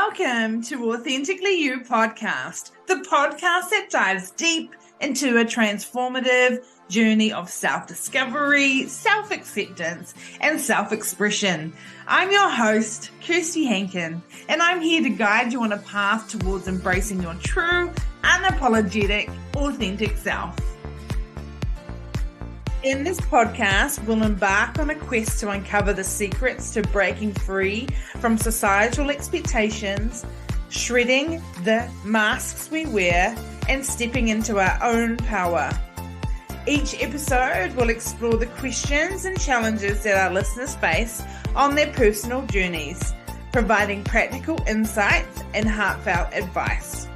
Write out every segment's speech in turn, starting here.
Welcome to Authentically You Podcast, the podcast that dives deep into a transformative journey of self-discovery, self-acceptance, and self-expression. I'm your host, Kirsty Hankin, and I'm here to guide you on a path towards embracing your true, unapologetic, authentic self. In this podcast, we'll embark on a quest to uncover the secrets to breaking free from societal expectations, shredding the masks we wear, and stepping into our own power. Each episode will explore the questions and challenges that our listeners face on their personal journeys, providing practical insights and heartfelt advice.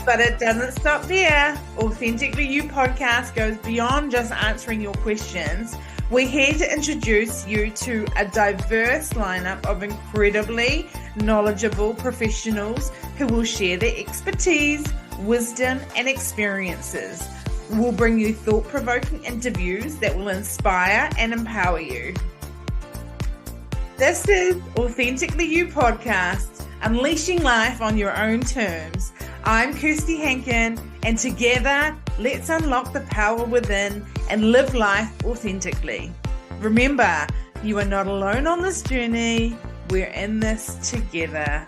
But it doesn't stop there. Authentically You Podcast goes beyond just answering your questions. We're here to introduce you to a diverse lineup of incredibly knowledgeable professionals who will share their expertise, wisdom, and experiences. We'll bring you thought-provoking interviews that will inspire and empower you. This is Authentically You Podcast, unleashing life on your own terms. I'm Kirsty Hankin, and together, let's unlock the power within and live life authentically. Remember, you are not alone on this journey. We're in this together.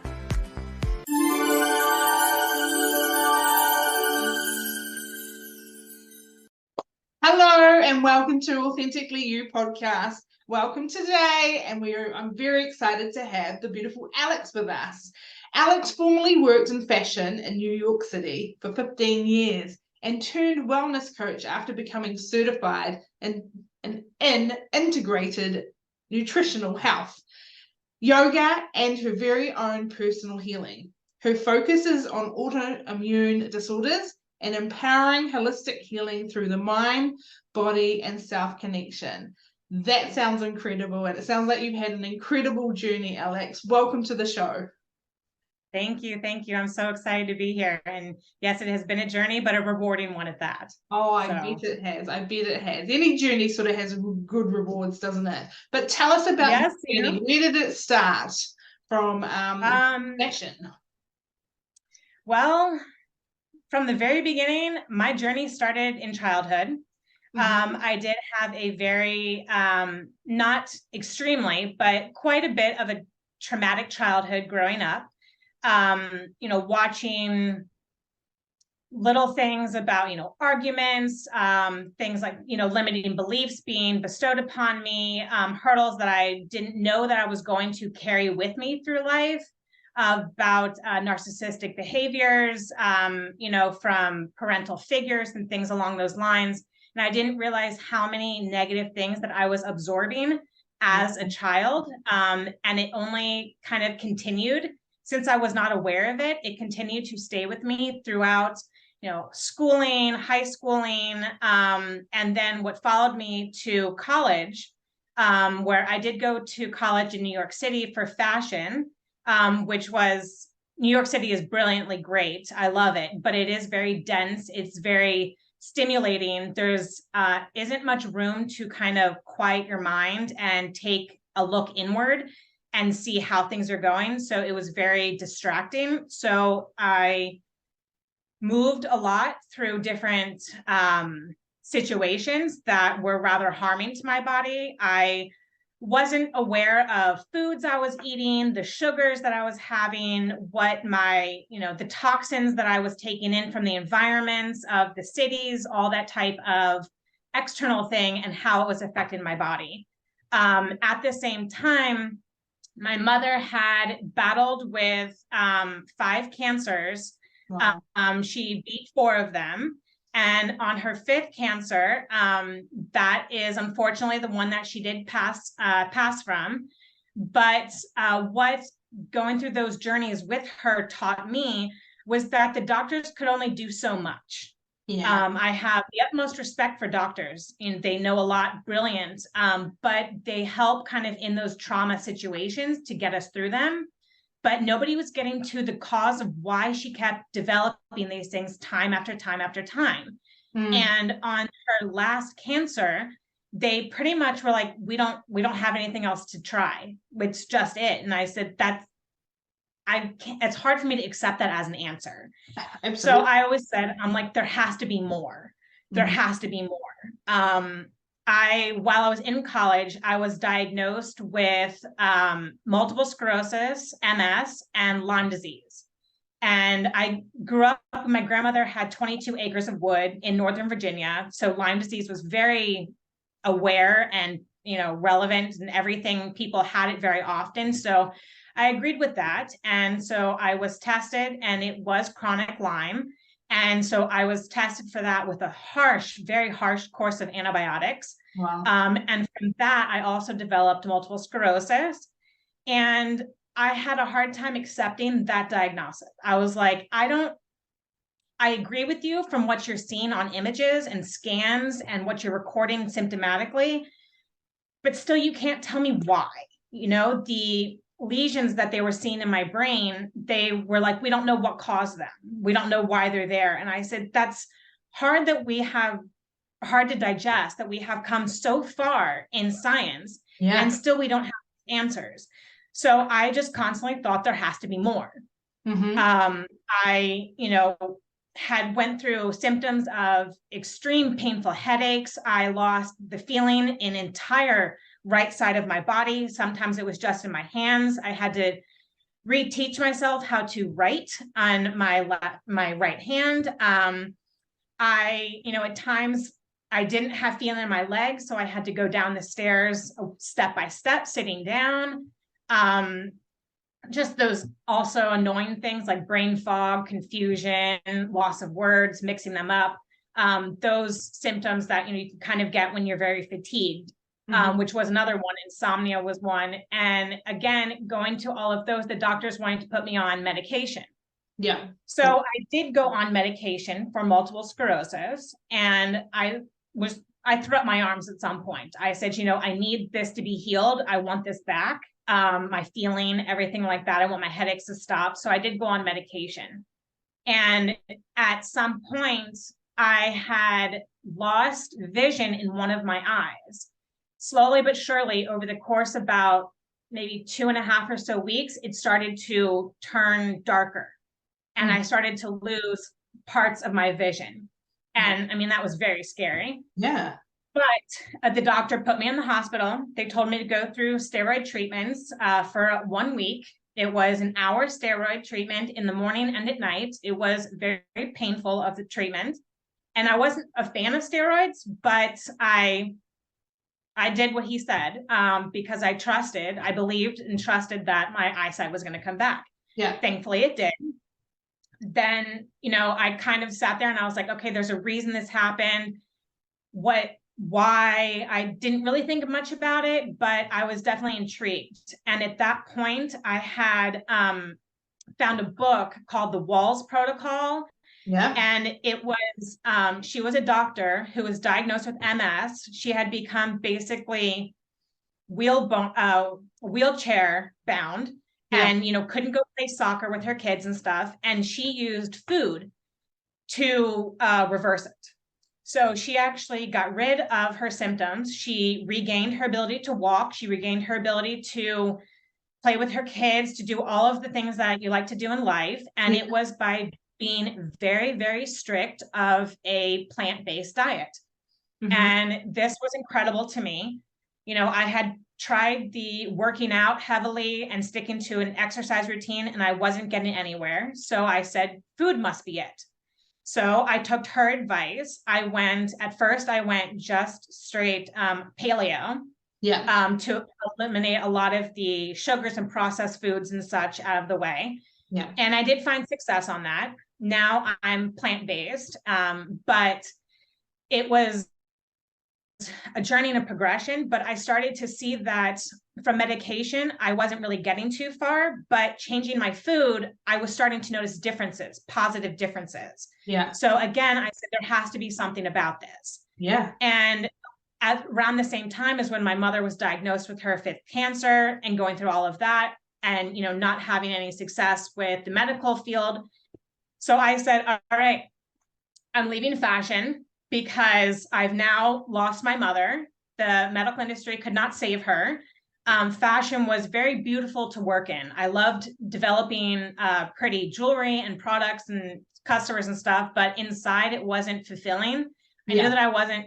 Hello, and welcome to Authentically You Podcast. Welcome today, and I'm very excited to have the beautiful Alix with us. Alix formerly worked in fashion in New York City for 15 years and turned wellness coach after becoming certified in integrated nutritional health, yoga, and her very own personal healing. Her focus is on autoimmune disorders and empowering holistic healing through the mind, body, and self-connection. That sounds incredible, and it sounds like you've had an incredible journey, Alix. Welcome to the show. Thank you. I'm so excited to be here. And yes, it has been a journey, but a rewarding one at that. Oh, I bet it has. Any journey sort of has good rewards, doesn't it? But tell us about the journey. Where did it start from fashion? Well, from the very beginning, my journey started in childhood. I did have a very, not extremely, but quite a bit of a traumatic childhood growing up. Watching little things about, arguments, things like, limiting beliefs being bestowed upon me, hurdles that I didn't know that I was going to carry with me through life, about narcissistic behaviors, from parental figures and things along those lines. And I didn't realize how many negative things that I was absorbing as a child. And it only kind of continued. Since I was not aware of it, it continued to stay with me throughout, schooling, high schooling, and then what followed me to college, where I did go to college in New York City for fashion, which was, New York City is brilliantly great. I love it, but it is very dense. It's very stimulating. There's isn't much room to kind of quiet your mind and take a look inward and see how things are going. So it was very distracting. So I moved a lot through different situations that were rather harming to my body. I wasn't aware of foods I was eating, the sugars that I was having, what my, the toxins that I was taking in from the environments of the cities, all that type of external thing, and how it was affecting my body. At the same time, my mother had battled with 5 cancers. Wow. She beat 4 of them. And on her 5th cancer, that is unfortunately the one that she did pass from. But what going through those journeys with her taught me was that the doctors could only do so much. Yeah. I have the utmost respect for doctors, and they know a lot, brilliant, but they help kind of in those trauma situations to get us through them. But nobody was getting to the cause of why she kept developing these things time after time after time. And on her last cancer, they pretty much were like, we don't have anything else to try. It's just it. And I said, I can't, it's hard for me to accept that as an answer. Absolutely. So I always said, I'm like, there has to be more. There Mhm. has to be more. While I was in college, I was diagnosed with multiple sclerosis, MS, and Lyme disease. And I grew up, my grandmother had 22 acres of wood in Northern Virginia. So Lyme disease was very aware and, relevant, and everything. People had it very often. So I agreed with that. And so I was tested, and it was chronic Lyme. And so I was tested for that with a very harsh course of antibiotics. Wow. And from that, I also developed multiple sclerosis. And I had a hard time accepting that diagnosis. I was like, I agree with you from what you're seeing on images and scans and what you're recording symptomatically, but still you can't tell me why. The lesions that they were seeing in my brain, they were like, we don't know what caused them. We don't know why they're there. And I said, that's hard to digest, that we have come so far in science and still we don't have answers. So I just constantly thought there has to be more. Mm-hmm. I, had went through symptoms of extreme painful headaches. I lost the feeling in entire right side of my body. Sometimes it was just in my hands. I had to reteach myself how to write on my right hand. At times I didn't have feeling in my legs, so I had to go down the stairs step by step, sitting down. Just those also annoying things like brain fog, confusion, loss of words, mixing them up. Those symptoms that you can kind of get when you're very fatigued, which was another one. Insomnia was one. And again, going to all of those, the doctors wanted to put me on medication. Yeah. So I did go on medication for multiple sclerosis, and I threw up my arms at some point. I said, I need this to be healed. I want this back. My feeling, everything like that. I want my headaches to stop. So I did go on medication. And at some point, I had lost vision in one of my eyes. Slowly but surely, over the course of about maybe 2.5 or so weeks, it started to turn darker. And I started to lose parts of my vision. And that was very scary. Yeah. But the doctor put me in the hospital. They told me to go through steroid treatments for 1 week. It was an hour steroid treatment in the morning and at night. It was very, very painful of the treatment. And I wasn't a fan of steroids, but I did what he said because I believed and trusted that my eyesight was going to come back. Yeah. Thankfully, it did. Then, I kind of sat there and I was like, okay, there's a reason this happened. Why? I didn't really think much about it, but I was definitely intrigued. And at that point, I had found a book called The Walls Protocol. Yeah. And it was, she was a doctor who was diagnosed with MS. She had become basically wheelchair bound. Yeah. And, couldn't go play soccer with her kids and stuff. And she used food to reverse it. So she actually got rid of her symptoms. She regained her ability to walk. She regained her ability to play with her kids, to do all of the things that you like to do in life. And it was by being very, very strict of a plant-based diet. And this was incredible to me. I had tried the working out heavily and sticking to an exercise routine, and I wasn't getting anywhere. So I said, food must be it. So I took her advice. At first I went just straight paleo. Yeah. To eliminate a lot of the sugars and processed foods and such out of the way. Yeah. And I did find success on that. Now I'm plant-based, but it was a journey and a progression, but I started to see that from medication, I wasn't really getting too far, but changing my food, I was starting to notice differences, positive differences. Yeah. So again, I said, there has to be something about this. Yeah. And around the same time as when my mother was diagnosed with her 5th cancer and going through all of that and, not having any success with the medical field. So I said, all right, I'm leaving fashion because I've now lost my mother. The medical industry could not save her. fashion was very beautiful to work in. I loved developing pretty jewelry and products and customers and stuff, but inside it wasn't fulfilling. I knew that I wasn't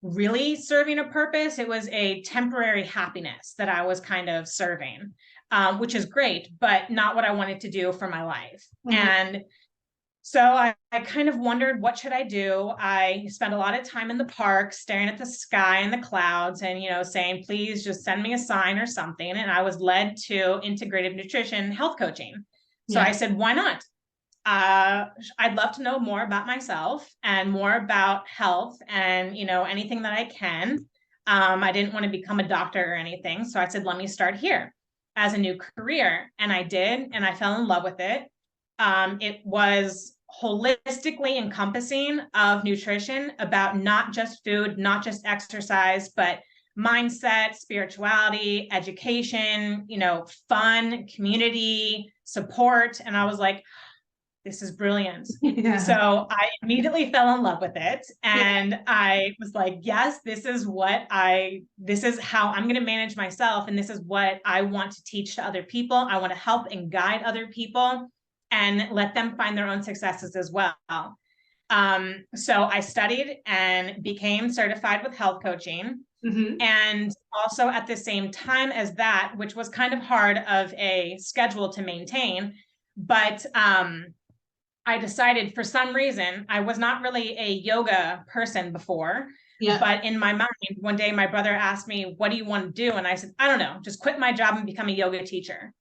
really serving a purpose. It was a temporary happiness that I was kind of serving, which is great, but not what I wanted to do for my life. And so I kind of wondered, what should I do? I spent a lot of time in the park staring at the sky and the clouds and, saying, please just send me a sign or something. And I was led to integrative nutrition health coaching. So I said, why not? I'd love to know more about myself and more about health and, anything that I can. I didn't want to become a doctor or anything. So I said, let me start here as a new career. And I did, and I fell in love with it. It was holistically encompassing of nutrition, about not just food, not just exercise, but mindset, spirituality, education, fun, community, support. And I was like, this is brilliant. So I immediately fell in love with it. And I was like, yes, this is how I'm going to manage myself. And this is what I want to teach to other people. I want to help and guide other people and let them find their own successes as well. So I studied and became certified with health coaching. And also at the same time as that, which was kind of hard of a schedule to maintain, but I decided for some reason, I was not really a yoga person before, but in my mind, one day my brother asked me, what do you want to do? And I said, I don't know, just quit my job and become a yoga teacher.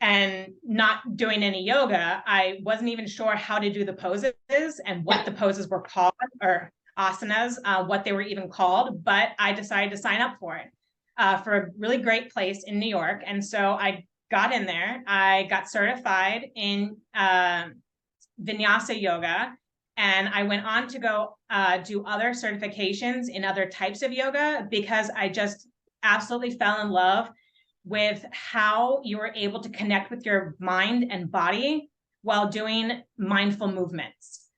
And not doing any yoga, I wasn't even sure how to do the poses and what the poses were called, or asanas, what they were even called, but I decided to sign up for it for a really great place in New York. And so I got in there, I got certified in Vinyasa yoga, and I went on to go do other certifications in other types of yoga, because I just absolutely fell in love with how you were able to connect with your mind and body while doing mindful movements.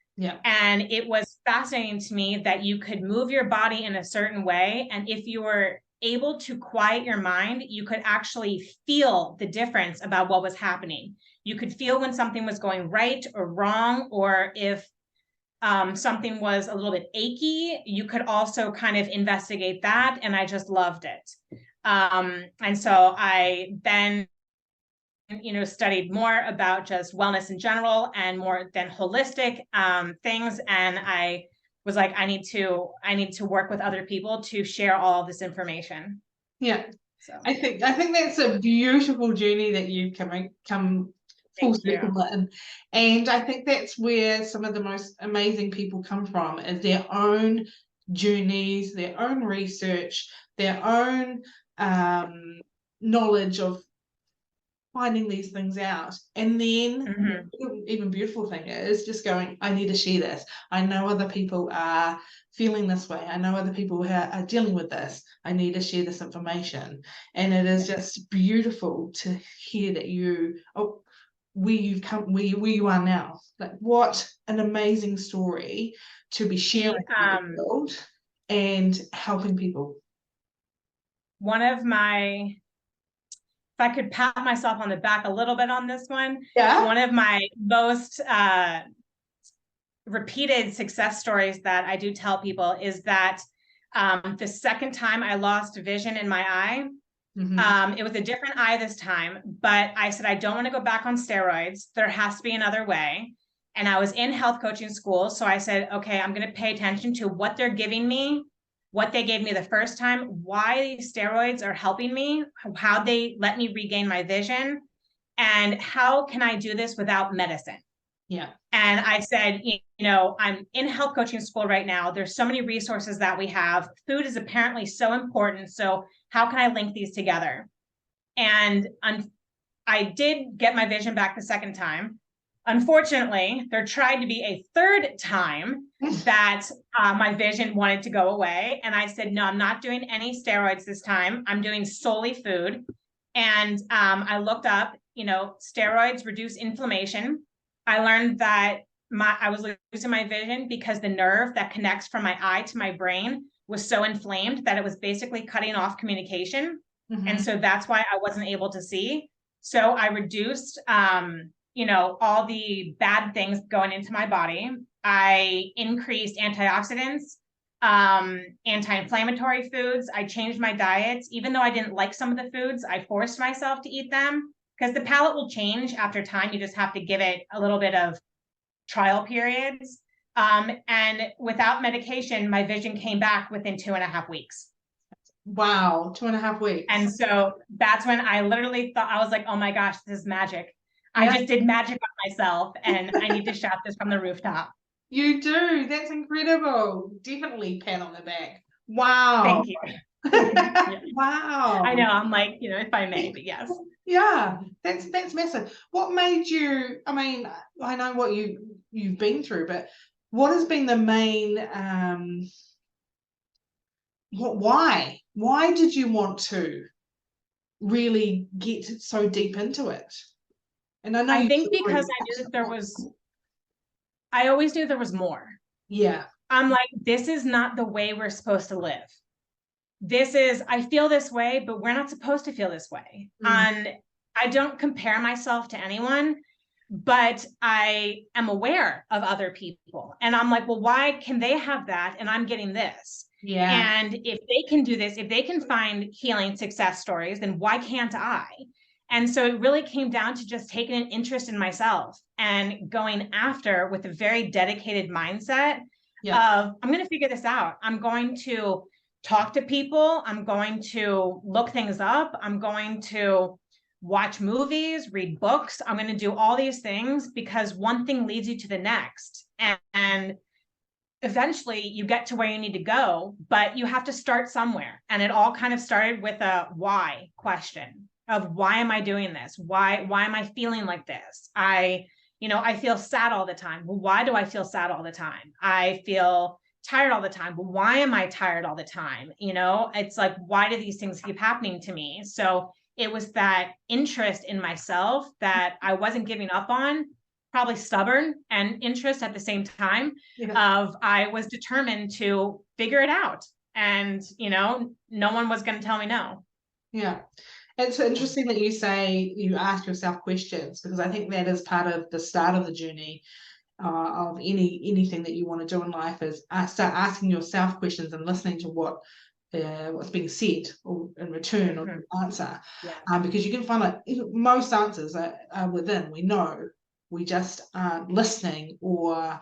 And it was fascinating to me that you could move your body in a certain way, and if you were able to quiet your mind, you could actually feel the difference about what was happening. You could feel when something was going right or wrong, or if something was a little bit achy, you could also kind of investigate that. And I just loved it. And so I then, studied more about just wellness in general and more than holistic things. And I was like, I need to work with other people to share all of this information. So I think that's a beautiful journey that you've come full circle in. And I think that's where some of the most amazing people come from, is their own journeys, their own research, their own knowledge of finding these things out. And then the even beautiful thing is just going, I need to share this. I know other people are feeling this way. I know other people who are dealing with this. I need to share this information. And it is just beautiful to hear that where you've come, where you are now. Like, what an amazing story to be sharing with the world and helping people. If I could pat myself on the back a little bit on this one, one of my most repeated success stories that I do tell people is that the second time I lost vision in my eye, it was a different eye this time, but I said, I don't want to go back on steroids. There has to be another way. And I was in health coaching school. So I said, okay, I'm going to pay attention to what they're giving me, what they gave me the first time, why steroids are helping me, how they let me regain my vision, and how can I do this without medicine? And I said, I'm in health coaching school right now. There's so many resources that we have. Food is apparently so important. So how can I link these together? And I did get my vision back the second time. Unfortunately, there tried to be a third time that my vision wanted to go away. And I said, no, I'm not doing any steroids this time. I'm doing solely food. And I looked up, steroids reduce inflammation. I learned that I was losing my vision because the nerve that connects from my eye to my brain was so inflamed that it was basically cutting off communication. And so that's why I wasn't able to see. So I reduced, all the bad things going into my body. I increased antioxidants, anti-inflammatory foods. I changed my diets. Even though I didn't like some of the foods, I forced myself to eat them, because the palate will change after time. You just have to give it a little bit of trial periods. And without medication, my vision came back within 2.5 weeks. Wow, 2.5 weeks. And so that's when I literally thought, I was like, oh my gosh, this is magic. I just did magic on myself, and I need to shout this from the rooftop. You do. That's incredible. Definitely pat on the back. Wow. Thank you. Wow. I know. I'm like, if I may, but yes. Yeah, that's massive. What made you, I mean, I know what you've been through, but what has been the main why did you want to really get so deep into it? And I think because I knew that I always knew there was more. Yeah. I'm like, this is not the way we're supposed to live. I feel this way, but we're not supposed to feel this way. And I don't compare myself to anyone, but I am aware of other people. And I'm like, well, why can they have that and I'm getting this? Yeah. And if they can do this, if they can find healing success stories, then why can't I? And so it really came down to just taking an interest in myself and going after with a very dedicated mindset of, I'm going to figure this out. I'm going to talk to people. I'm going to look things up. I'm going to watch movies, read books. I'm going to do all these things, because one thing leads you to the next. And eventually you get to where you need to go, but you have to start somewhere. And it all kind of started with a why question of, why am I doing this? Why am I feeling like this? I feel sad all the time. Well, why do I feel sad all the time? I feel tired all the time. Well, why am I tired all the time? It's like, why do these things keep happening to me? So it was that interest in myself that I wasn't giving up on, probably stubborn and interest at the same time, of I was determined to figure it out. And, no one was going to tell me no. Yeah. It's interesting that you say you ask yourself questions, because I think that is part of the start of the journey of anything that you want to do in life, is start asking yourself questions and listening to what's being said or in return or answer. Because you can find like most answers are within. We know, we just aren't listening or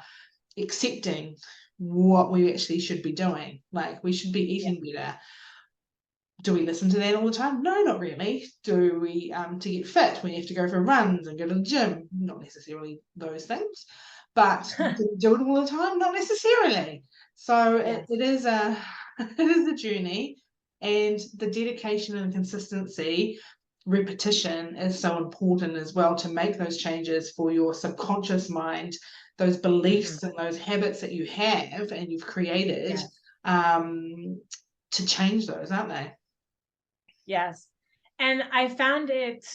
accepting what we actually should be doing. Like, we should be eating better. Do we listen to that all the time? No, not really. Do we, to get fit, we have to go for runs and go to the gym? Not necessarily those things. But do it all the time? Not necessarily. So it is a journey, and the dedication and consistency, repetition is so important as well, to make those changes for your subconscious mind, those beliefs and those habits that you have and you've created, to change those, aren't they? Yes. And I found it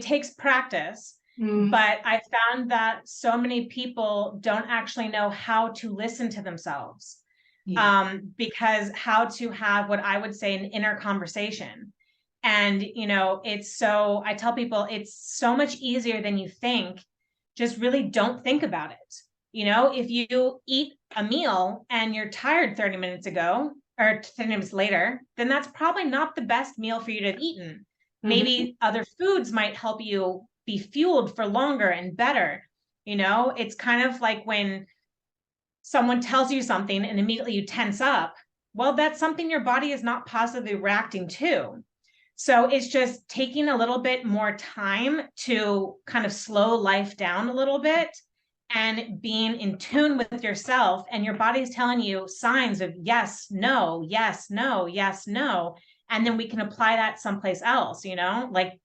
takes practice, but I found that so many people don't actually know how to listen to themselves, because how to have what I would say an inner conversation. And, I tell people it's so much easier than you think. Just really don't think about it. If you eat a meal and you're tired 30 minutes ago, or 10 minutes later, then that's probably not the best meal for you to have eaten. Maybe other foods might help you be fueled for longer and better. It's kind of like when someone tells you something and immediately you tense up. Well, that's something your body is not positively reacting to. So it's just taking a little bit more time to kind of slow life down a little bit, and being in tune with yourself, and your body is telling you signs of yes, no, yes, no, yes, no. And then we can apply that someplace else, like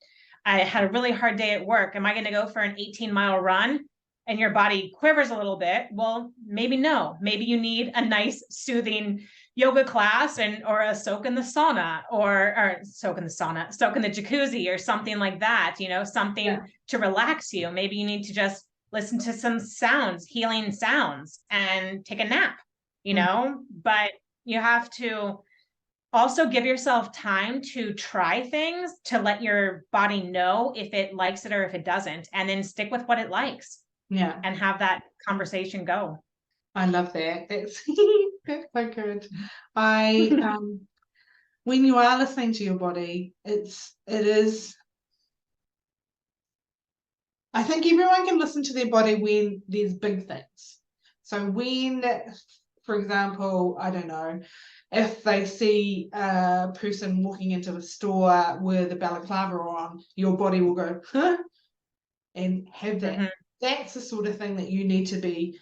I had a really hard day at work. Am I going to go for an 18-mile run? And your body quivers a little bit. Well, maybe no. Maybe you need a nice soothing yoga class or a soak in the sauna, or soak in the jacuzzi or something like that, something to relax you. Maybe you need to just listen to some sounds, healing sounds, and take a nap, but you have to also give yourself time to try things, to let your body know if it likes it or if it doesn't, and then stick with what it likes. Yeah. And have that conversation go. I love that. That's that's so good. When you are listening to your body, it is, I think everyone can listen to their body when there's big things. So when, for example, I don't know, if they see a person walking into a store with a balaclava on, your body will go, huh? And have that. Mm-hmm. That's the sort of thing that you need to be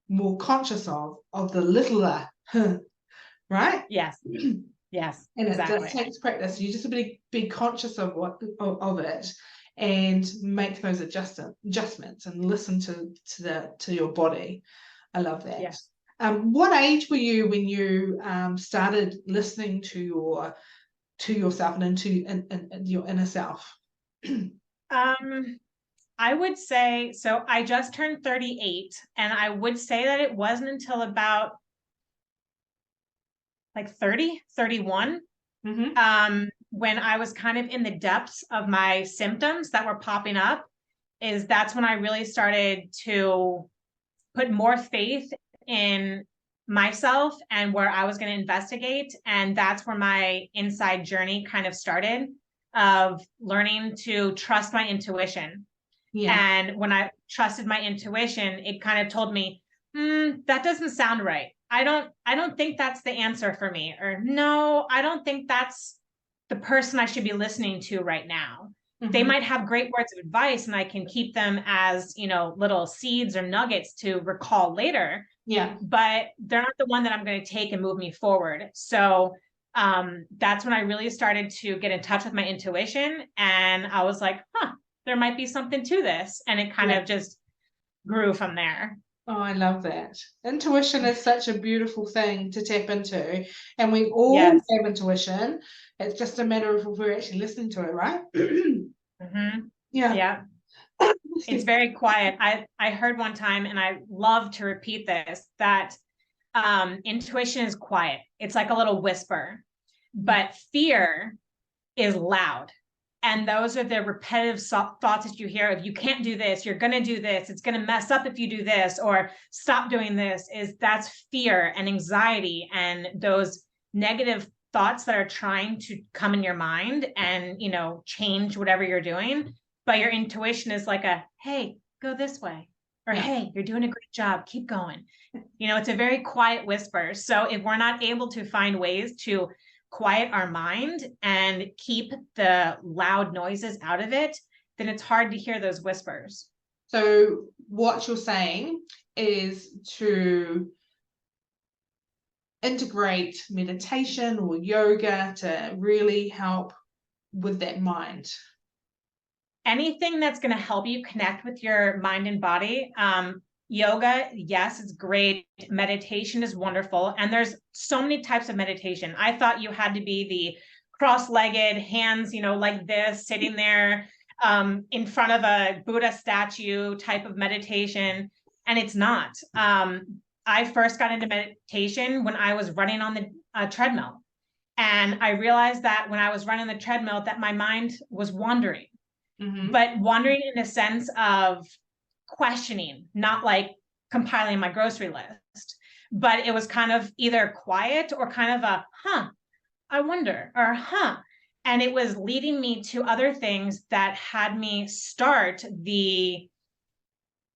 more conscious of the littler, huh? Right? Yes. Yes, And exactly. it takes practice. You just be conscious of it and make those adjustments and listen to your body. I love that. Yes. What age were you when you started listening to yourself and into your inner self? I would say, so I just turned 38, and I would say that it wasn't until about like 30, 31, when I was kind of in the depths of my symptoms that were popping up, that's when I really started to put more faith in myself and where I was going to investigate. And that's where my inside journey kind of started, of learning to trust my intuition. Yeah. And when I trusted my intuition, it kind of told me, that doesn't sound right. I don't think that's the answer for me. Or no, I don't think that's the person I should be listening to right now. They might have great words of advice, and I can keep them as, little seeds or nuggets to recall later. Yeah. But they're not the one that I'm going to take and move me forward. So that's when I really started to get in touch with my intuition. And I was like, there might be something to this. And it kind of just grew from there. Oh, I love that. Intuition is such a beautiful thing to tap into. And we all have intuition. It's just a matter of if we're actually listening to it, right? Yeah. It's very quiet. I heard one time, and I love to repeat this, that intuition is quiet. It's like a little whisper, but fear is loud. And those are the repetitive thoughts that you hear of, you can't do this, you're going to do this, it's going to mess up if you do this, or stop doing this. That's fear and anxiety and those negative thoughts that are trying to come in your mind and, change whatever you're doing. But your intuition is like hey, go this way. Or, hey, you're doing a great job, keep going. It's a very quiet whisper. So if we're not able to find ways to quiet our mind and keep the loud noises out of it, then it's hard to hear those whispers. So what you're saying is to integrate meditation or yoga to really help with that mind. Anything that's going to help you connect with your mind and body. Yoga, yes, it's great. Meditation is wonderful. And there's so many types of meditation. I thought you had to be the cross-legged, hands, like this, sitting there in front of a Buddha statue type of meditation. And it's not. I first got into meditation when I was running on the treadmill. And I realized that when I was running the treadmill, that my mind was wandering. But wandering in a sense of questioning, not like compiling my grocery list, but it was kind of either quiet or kind of a, I wonder, or and it was leading me to other things that had me start the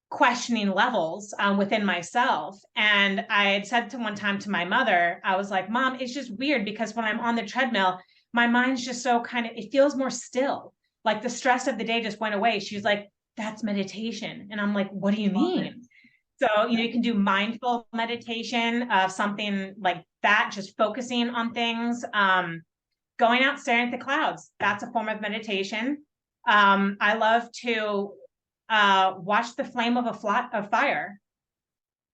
questioning levels within myself. And I had said to one time to my mother, I was like, Mom, it's just weird because when I'm on the treadmill, my mind's just so it feels more still. Like the stress of the day just went away. She's like, that's meditation. And I'm like, what do you mean? So, you can do mindful meditation, something like that, just focusing on things, going out, staring at the clouds. That's a form of meditation. I love to watch the flame of a fire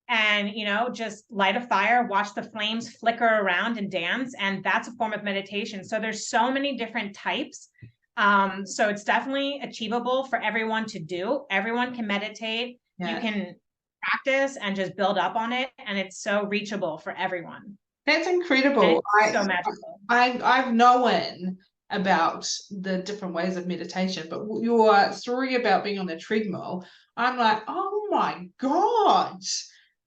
and, just light a fire, watch the flames flicker around and dance. And that's a form of meditation. So there's so many different types. So it's definitely achievable for everyone to do. Everyone can meditate. You can practice and just build up on it. And it's so reachable for everyone. That's incredible. It's so magical. I've known about the different ways of meditation, but your story about being on the treadmill, I'm like, oh my God,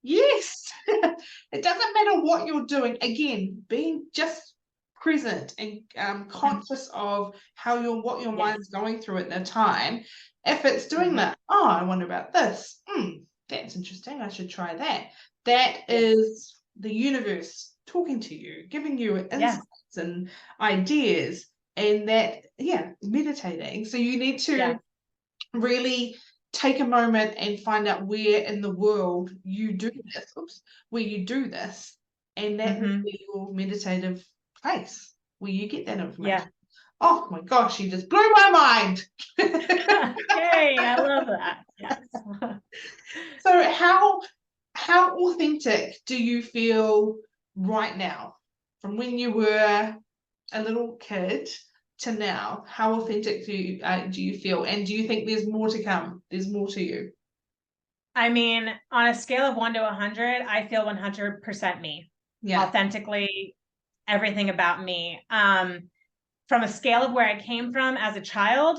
yes. It doesn't matter what you're doing. Again, being just present and conscious of what your mind's going through at the time. If it's doing that, oh, I wonder about this. That's interesting. I should try that. That is the universe talking to you, giving you insights and ideas, and that, meditating. So you need to really take a moment and find out where in the world you do this, and that will be your meditative place where you get that information. Oh my gosh, you just blew my mind. Yay, I love that. Yes. So how authentic do you feel right now, from when you were a little kid to now? How authentic do you feel, and do you think there's more to come? There's more to you? I mean, on a scale of 1 to 100, I feel 100% me. Authentically, everything about me. From a scale of where I came from as a child,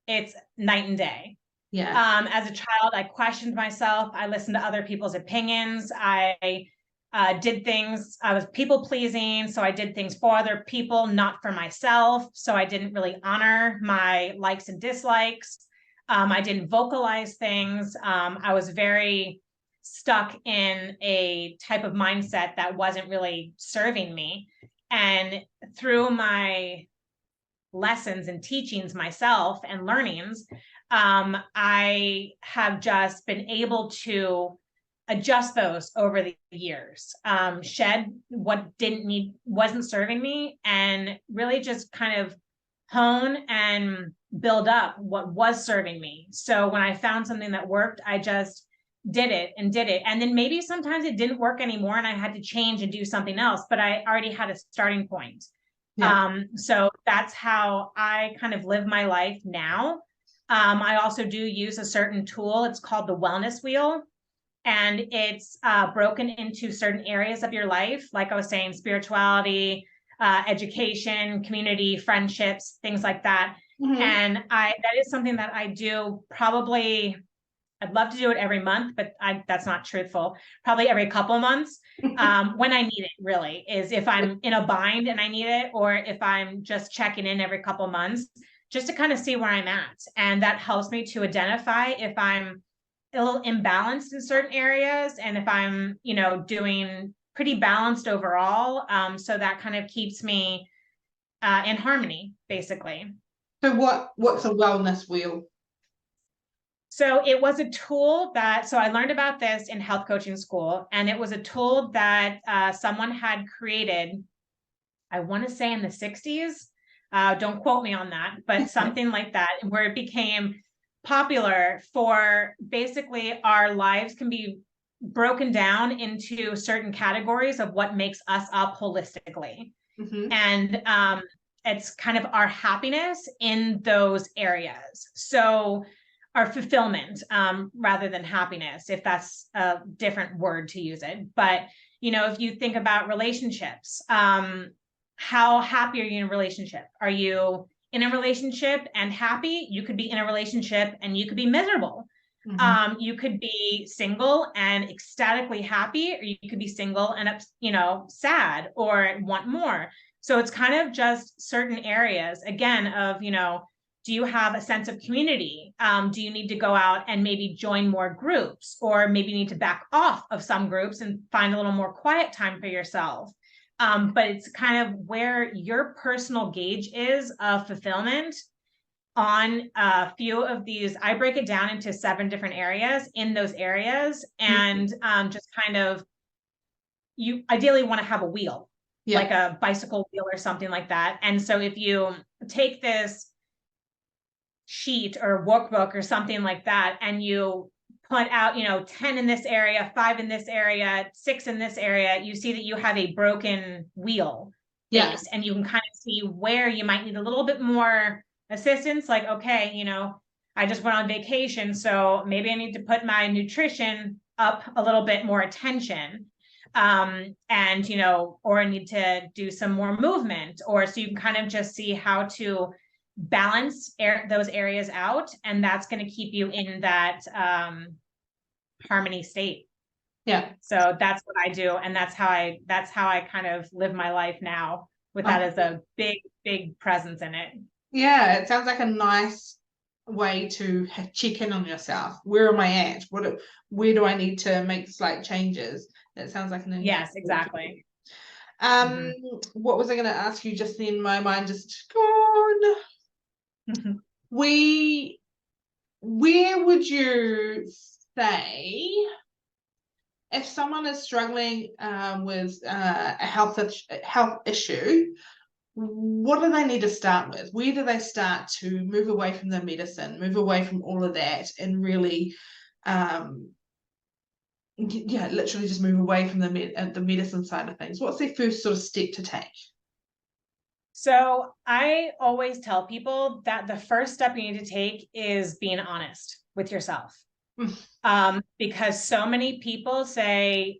it's night and day. As a child, I questioned myself. I listened to other people's opinions. I did things. I was people pleasing. So I did things for other people, not for myself. So I didn't really honor my likes and dislikes. I didn't vocalize things. I was very stuck in a type of mindset that wasn't really serving me. And through my lessons and teachings myself and learnings, I have just been able to adjust those over the years, shed what wasn't serving me, and really just kind of hone and build up what was serving me. So when I found something that worked, I just did it. And then maybe sometimes it didn't work anymore and I had to change and do something else, but I already had a starting point. So that's how I kind of live my life now. I also do use a certain tool. It's called the wellness wheel. And it's broken into certain areas of your life. Like I was saying, spirituality, education, community, friendships, things like that. And that is something that I do probably, I'd love to do it every month, but that's not truthful. Probably every couple months when I need it, really, is if I'm in a bind and I need it, or if I'm just checking in every couple months, just to kind of see where I'm at. And that helps me to identify if I'm a little imbalanced in certain areas and if I'm, doing pretty balanced overall. So that kind of keeps me in harmony, basically. So what's a wellness wheel? So it was a tool so I learned about this in health coaching school, and it was a tool that someone had created, I want to say in the 60s. Don't quote me on that, but something like that, where it became popular for basically our lives can be broken down into certain categories of what makes us up holistically. And it's kind of our happiness in those areas. So our fulfillment, rather than happiness, if that's a different word to use it. But, if you think about relationships, how happy are you in a relationship? Are you in a relationship and happy? You could be in a relationship and you could be miserable. You could be single and ecstatically happy, or you could be single and, sad or want more. So it's kind of just certain areas, again, of, do you have a sense of community? Do you need to go out and maybe join more groups, or maybe you need to back off of some groups and find a little more quiet time for yourself? But it's kind of where your personal gauge is of fulfillment on a few of these. I break it down into 7 different areas in those areas. And just kind of, you ideally want to have a wheel, like a bicycle wheel or something like that. And so if you take this sheet or workbook or something like that, and you put out, 10 in this area, 5 in this area, 6 in this area, you see that you have a broken wheel. And you can kind of see where you might need a little bit more assistance. Like, okay, I just went on vacation, so maybe I need to put my nutrition up a little bit more attention. and, you know, or I need to do some more movement, or so you can kind of just see how to balance those areas out. And that's going to keep you in that harmony state. Yeah. So that's what I do. And that's how I kind of live my life now, with that as a big, big presence in it. Yeah. It sounds like a nice way to check in on yourself. Where am I at? Where do I need to make slight changes? That sounds like an yes, exactly. What was I going to ask you just then? My mind just gone. Where would you say, if someone is struggling with a health issue, what do they need to start with? Where do they start to move away from the medicine, move away from all of that, and really, literally just move away from the medicine side of things? What's their first sort of step to take? So I always tell people that the first step you need to take is being honest with yourself. Because so many people say,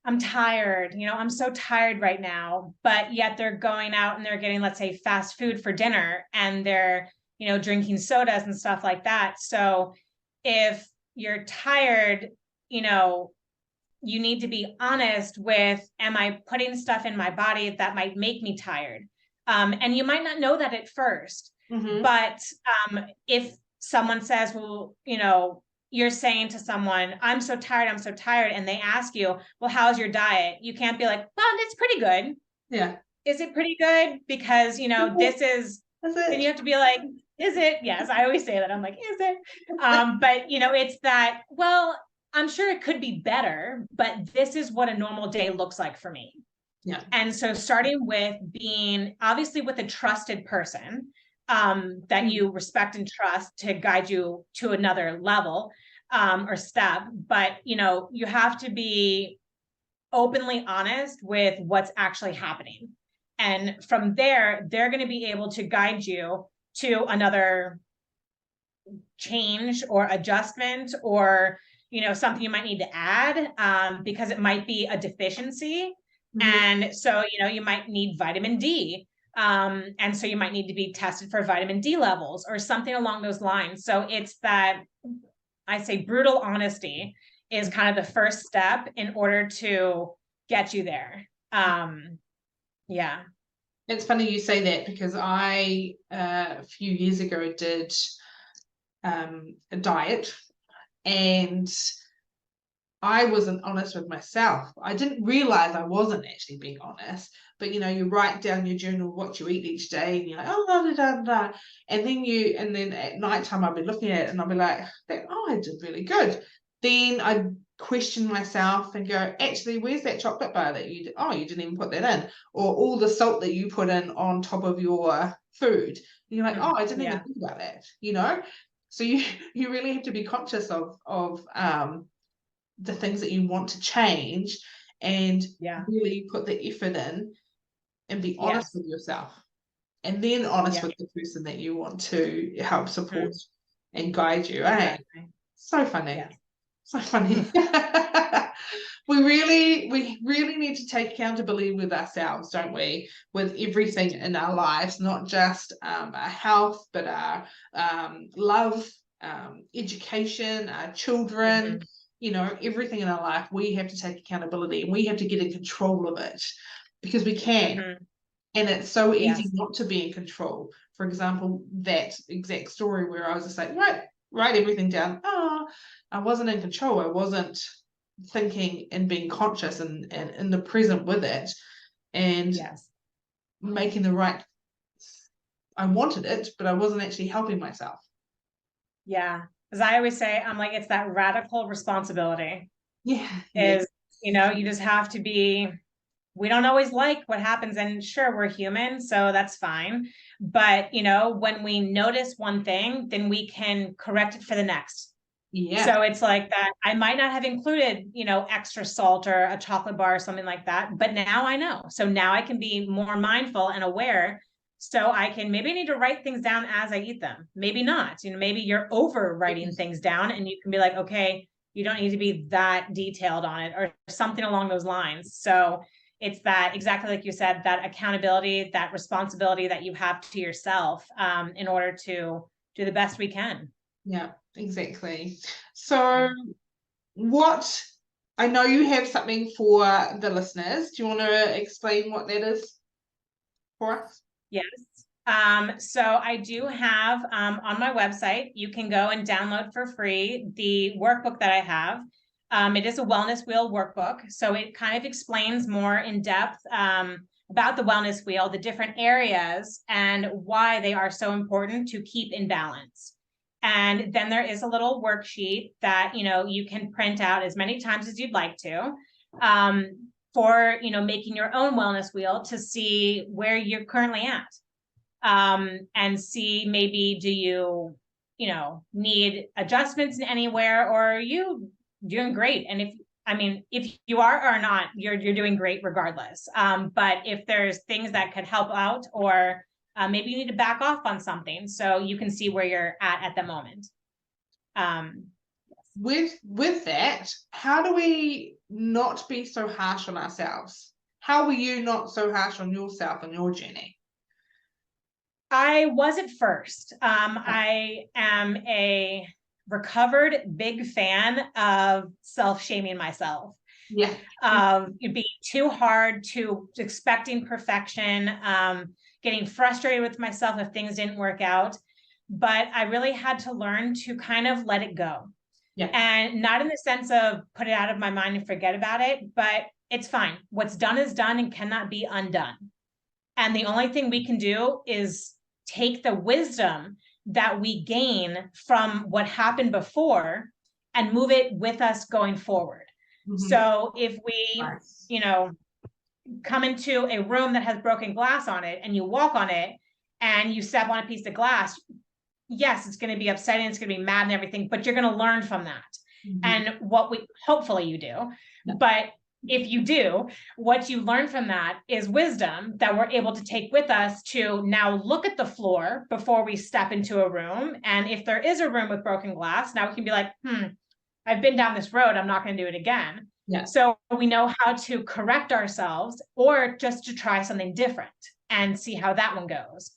I'm tired, you know, I'm so tired right now, but yet they're going out and they're getting, let's say, fast food for dinner, and they're, you know, drinking sodas and stuff like that. So if you're tired, you know, you need to be honest with, am I putting stuff in my body that might make me tired? And you might not know that at first, but if someone says, well, you know, you're saying to someone, I'm so tired, and they ask you, well, how's your diet? You can't be like, well, it's pretty good. Yeah. Is it pretty good? Because, you know, this is, and you have to be like, is it? Yes, I always say that. I'm like, is it? But, you know, it's that, well, I'm sure it could be better, but this is what a normal day looks like for me. Yeah. And so starting with being obviously with a trusted person that you respect and trust to guide you to another level or step. But, you know, you have to be openly honest with what's actually happening. And from there, they're going to be able to guide you to another change or adjustment, or, you know, something you might need to add because it might be a deficiency. And so, you know, you might need vitamin D. And so you might need to be tested for vitamin D levels or something along those lines. So it's that, I say, brutal honesty is kind of the first step in order to get you there. Yeah. It's funny you say that, because I, a few years ago, did a diet, and I wasn't honest with myself. I didn't realize I wasn't actually being honest, but, you know, you write down your journal what you eat each day, and you're like, oh, da, da, da, da. And then at nighttime I'll be looking at it and I'll be like, oh, I did really good. Then I question myself and go, actually, where's that chocolate bar that you didn't even put that in, or all the salt that you put in on top of your food. And you're like, oh, I didn't even think about that, you know. So you really have to be conscious of the things that you want to change, and really put the effort in and be honest with yourself, and then honest with the person that you want to help support and guide you. Exactly. So funny. So funny. We really need to take accountability with ourselves, don't we? With everything in our lives, not just our health, but our love, education, our children, you know, everything in our life. We have to take accountability, and we have to get in control of it, because we can. And it's so easy not to be in control. For example, that exact story where I was just like, write everything down. Oh, I wasn't in control. I wasn't thinking and being conscious and in the present with it, and making the right. I wanted it, but I wasn't actually helping myself. Yeah. As I always say, I'm like, it's that radical responsibility. Yeah. Is, you know, you just have to be, we don't always like what happens, and sure, we're human, so that's fine. But, you know, when we notice one thing, then we can correct it for the next. Yeah. So it's like that. I might not have included, you know, extra salt or a chocolate bar or something like that, but now I know. So now I can be more mindful and aware. So I can, maybe I need to write things down as I eat them. Maybe not, you know, maybe you're over writing things down, and you can be like, okay, You don't need to be that detailed on it or something along those lines. So it's that, exactly like you said, that accountability, that responsibility that you have to yourself, in order to do the best we can. Yeah, exactly. So what, I know you have something for the listeners. Do you want to explain what that is for us? Yes. So I do have, on my website, you can go and download for free the workbook that I have. It is a wellness wheel workbook. So it kind of explains more in depth, about the wellness wheel, the different areas, and why they are so important to keep in balance. And then there is a little worksheet that, you can print out as many times as you'd like to, for, making your own wellness wheel to see where you're currently at. And see, maybe, do you, need adjustments anywhere, or are you doing great? And if you are or not, you're doing great regardless. But if there's things that could help out, or maybe you need to back off on something, so you can see where you're at the moment. With that, how do we not be so harsh on ourselves? How were you not so harsh on yourself and your journey? I was at first. I am a recovered big fan of self-shaming myself. Yeah. Being too hard, to expecting perfection, getting frustrated with myself if things didn't work out. But I really had to learn to kind of let it go. Yeah. And not in the sense of put it out of my mind and forget about it, but it's fine. What's done is done and cannot be undone. And the only thing we can do is take the wisdom that we gain from what happened before and move it with us going forward. Mm-hmm. So if we, come into a room that has broken glass on it, and you walk on it and you step on a piece of glass, yes, it's going to be upsetting, it's going to be mad and everything, but you're going to learn from that. Mm-hmm. And hopefully you do, but if you do, what you learn from that is wisdom that we're able to take with us to now look at the floor before we step into a room. And if there is a room with broken glass, now we can be like, I've been down this road, I'm not going to do it again. Yeah. So we know how to correct ourselves, or just to try something different and see how that one goes.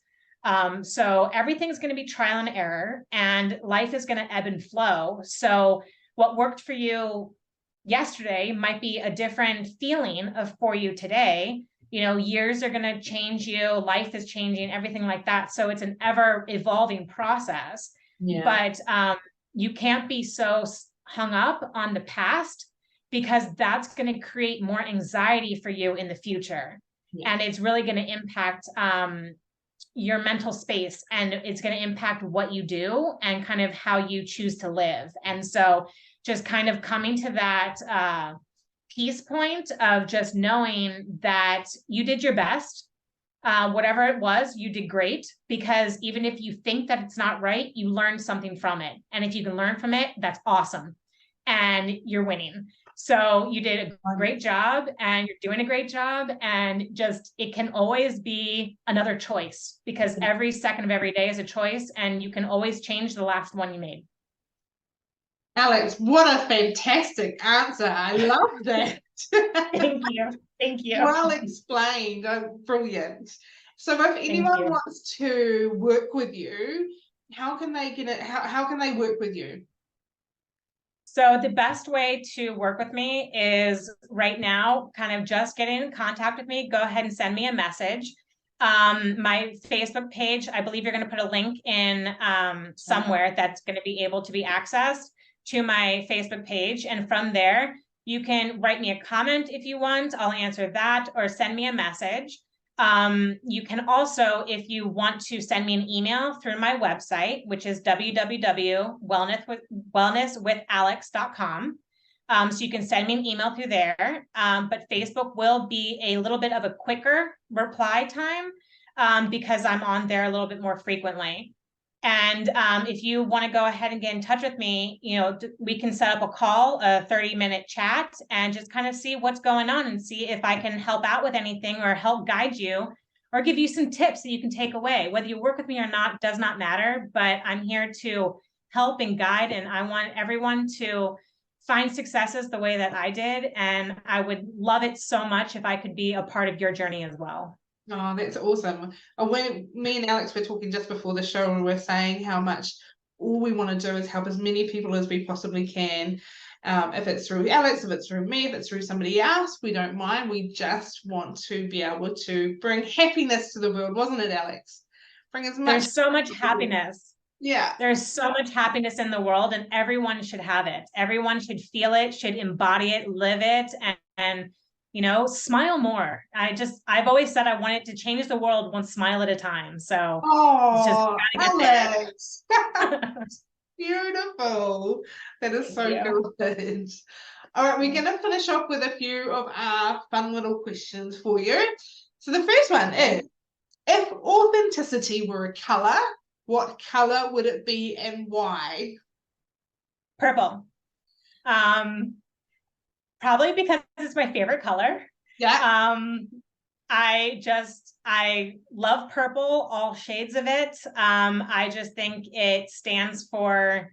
So everything's going to be trial and error, and life is going to ebb and flow. So what worked for you yesterday might be a different feeling for you today. Years are going to change you, life is changing, everything like that. So it's an ever evolving process. Yeah. But you can't be so hung up on the past, because that's going to create more anxiety for you in the future. Yeah. And it's really going to impact your mental space, and it's going to impact what you do and kind of how you choose to live. And so just kind of coming to that peace point of just knowing that you did your best, whatever it was, you did great, because even if you think that it's not right, you learned something from it. And if you can learn from it, that's awesome. And you're winning. So you did a great job, and you're doing a great job. And just, it can always be another choice, because every second of every day is a choice, and you can always change the last one you made. Alix, what a fantastic answer. I love that. Thank you. Thank you. Well explained. Brilliant. So if anyone wants to work with you, how can they get it? How can they work with you? So the best way to work with me is right now, kind of just getting in contact with me. Go ahead and send me a message. My Facebook page, I believe you're going to put a link in somewhere that's going to be able to be accessed to my Facebook page. And from there, you can write me a comment if you want. I'll answer that, or send me a message. You can also, if you want to send me an email through my website, which is www.wellnesswithalix.com. So you can send me an email through there. But Facebook will be a little bit of a quicker reply time, because I'm on there a little bit more frequently. And if you want to go ahead and get in touch with me, we can set up a call, a 30-minute chat, and just kind of see what's going on and see if I can help out with anything, or help guide you, or give you some tips that you can take away. Whether you work with me or not does not matter, but I'm here to help and guide. And I want everyone to find successes the way that I did. And I would love it so much if I could be a part of your journey as well. Oh, that's awesome. When me and Alex were talking just before the show, and we're saying how much all we want to do is help as many people as we possibly can. If it's through Alex, if it's through me, if it's through somebody else, we don't mind. We just want to be able to bring happiness to the world, wasn't it, Alex? Bring as much. There's so much happiness. Yeah. There's so much happiness in the world, and everyone should have it. Everyone should feel it, should embody it, live it, and you know, smile more. I've always said I wanted to change the world one smile at a time. So oh, Alex. Beautiful. That is so good. All right, we're going to finish off with a few of our fun little questions for you. So the first one is, if authenticity were a color, what color would it be and why? Purple. Probably because it's my favorite color. Yeah. I love purple, all shades of it. I just think it stands for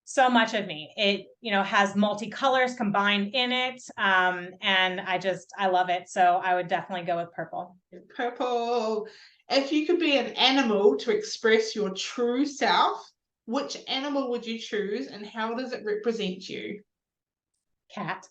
so much of me. It, you know, has multicolors combined in it. And I love it. So I would definitely go with purple. Purple. If you could be an animal to express your true self, which animal would you choose and how does it represent you? Cat.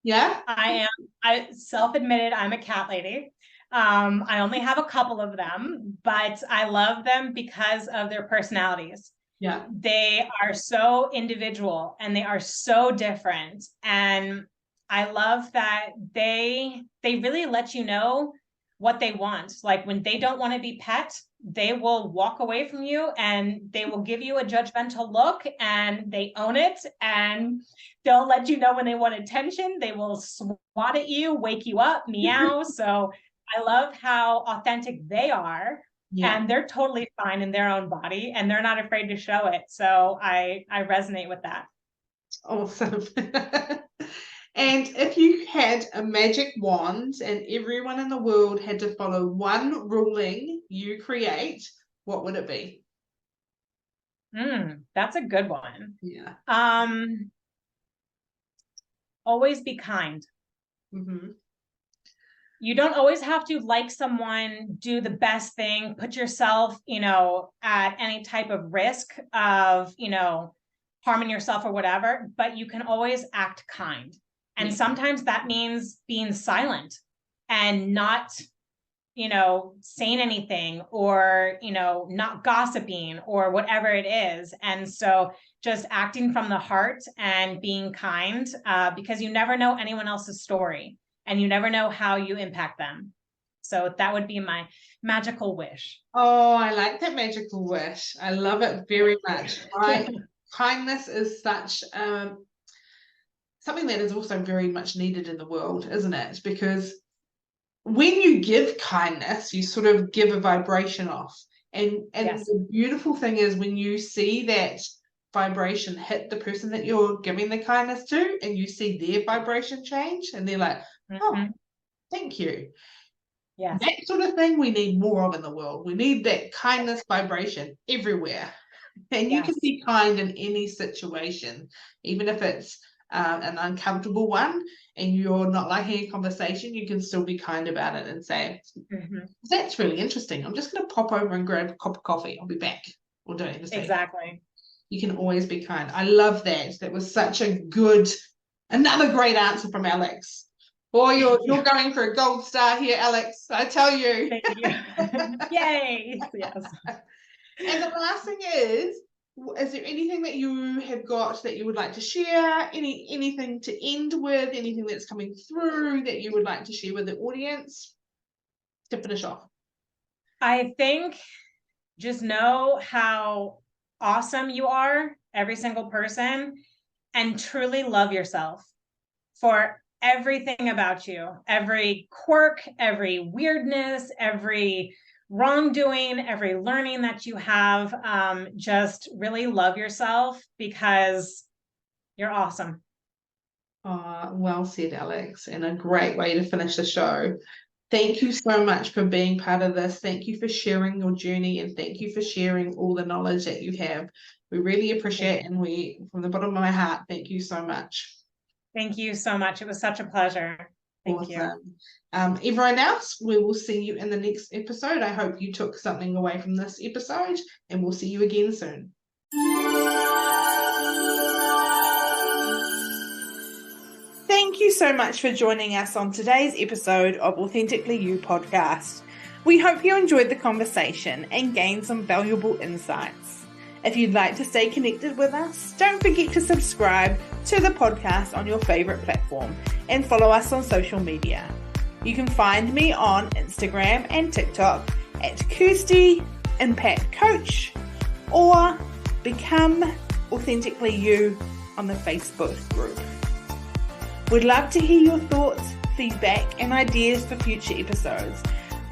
Yeah. I self-admitted I'm a cat lady. I only have a couple of them, but I love them because of their personalities. Yeah. They are so individual and they are so different. And I love that they really let you know what they want. Like when they don't want to be pet, they will walk away from you and they will give you a judgmental look and they own it, and they'll let you know when they want attention. They will swat at you, wake you up, meow. So I love how authentic they are. Yeah. And they're totally fine in their own body and they're not afraid to show it. So I resonate with that. Awesome. And if you had a magic wand and everyone in the world had to follow one ruling you create, what would it be? That's a good one. Yeah. Always be kind. Mm-hmm. You don't always have to like someone, do the best thing, put yourself, you know, at any type of risk of, you know, harming yourself or whatever, but you can always act kind. And sometimes that means being silent and not, you know, saying anything or, you know, not gossiping or whatever it is. And so just acting from the heart and being kind, because you never know anyone else's story and you never know how you impact them. So that would be my magical wish. Oh, I like that magical wish. I love it very much. Kindness is such something that is also very much needed in the world, isn't it? Because when you give kindness, you sort of give a vibration off. And the beautiful thing is when you see that vibration hit the person that you're giving the kindness to and you see their vibration change and they're like, oh, thank you. Yeah. That sort of thing we need more of in the world. We need that kindness vibration everywhere. And you can be kind in any situation, even if it's an uncomfortable one and you're not liking a conversation, you can still be kind about it and say, that's really interesting. I'm just going to pop over and grab a cup of coffee. I'll be back. Or don't even say exactly. You can always be kind. I love that. That was such a another great answer from Alex. Boy, you're going for a gold star here, Alex. I tell you. Thank you. Yay. Yes. And the last thing is there anything that you have got that you would like to share? Anything to end with? Anything that's coming through that you would like to share with the audience to finish off? I think just know how awesome you are, every single person, and truly love yourself for everything about you, every quirk, every weirdness, every wrongdoing, every learning that you have. Just really love yourself because you're awesome. Well said, Alex, and a great way to finish the show. Thank you so much for being part of this. Thank you for sharing your journey and thank you for sharing all the knowledge that you have. We really appreciate it, and from the bottom of my heart, thank you so much. Thank you so much. It was such a pleasure. Thank you. Everyone else, we will see you in the next episode. I hope you took something away from this episode, and we'll see you again soon. Thank you so much for joining us on today's episode of Authentically You Podcast. We hope you enjoyed the conversation and gained some valuable insights. If you'd like to stay connected with us, don't forget to subscribe to the podcast on your favorite platform and follow us on social media. You can find me on Instagram and TikTok at Kirsty Impact Coach, or Become Authentically You on the Facebook group. We'd love to hear your thoughts, feedback, and ideas for future episodes.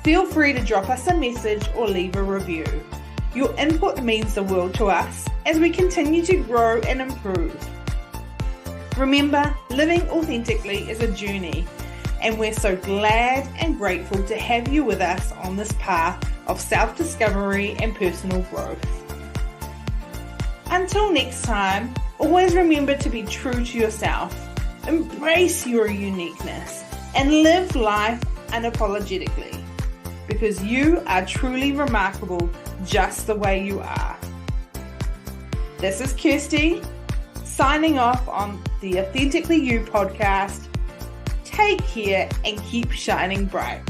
Feel free to drop us a message or leave a review. Your input means the world to us as we continue to grow and improve. Remember, living authentically is a journey, and we're so glad and grateful to have you with us on this path of self-discovery and personal growth. Until next time, always remember to be true to yourself, embrace your uniqueness, and live life unapologetically, because you are truly remarkable just the way you are. This is Kirsty, signing off on the Authentically You podcast. Take care and keep shining bright.